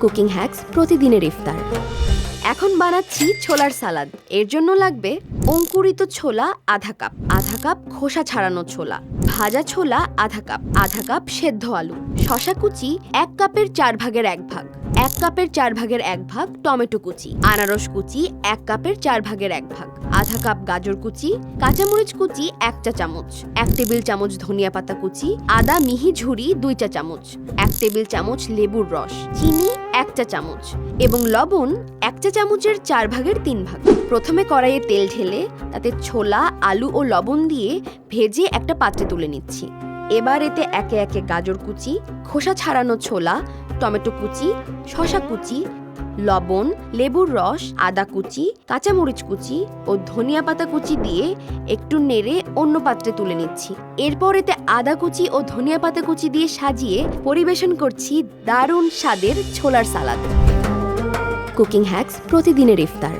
Cooking hacks প্রতিদিনের ইফতার। এখন বানাচ্ছি ছোলার সালাদ। এর জন্য লাগবে অঙ্কুরিত ছোলা আধা কাপ খোসা ছাড়ানো ছোলা, ভাজা ছোলা আধা কাপ সেদ্ধ আলু, শসা কুচি 1 কাপের 4 ভাগের 1 ভাগ, 1 কাপের 4 ভাগের 1 ভাগ টমেটো কুচি, আনারস কুচি 1 কাপের 4 ভাগের 1 ভাগ, আধা কাপ গাজর কুচি, কাঁচামরিচ কুচি 1 চা চামচ, 1 টেবিল চামচ ধনিয়া পাতা কুচি, আদা মিহি ঝুরি 2 চা চামচ, 1 টেবিল চামচ লেবুর রস, চিনি 1 চা চামচ এবং লবণ 1 চা চামচের 4 ভাগের 3 ভাগ। প্রথমে কড়াইয়ে তেল ঢেলে তাতে ছোলা, আলু ও লবণ দিয়ে ভেজে একটা পাত্রে তুলে নিচ্ছি। এবার এতে একে একে গাজর কুচি, খোসা ছাড়ানো ছোলা, টমেটো কুচি, শসা কুচি, লবণ, লেবুর রস, আদা কুচি, কাঁচামরিচ কুচি ও ধনিয়া পাতা কুচি দিয়ে একটু নেড়ে অন্য পাত্রে তুলে নিচ্ছি। এরপর এতে আদা কুচি ও ধনিয়া পাতা কুচি দিয়ে সাজিয়ে পরিবেশন করছি দারুণ স্বাদের ছোলার সালাদ। কুকিং হ্যাক্স প্রতিদিনের ইফতার।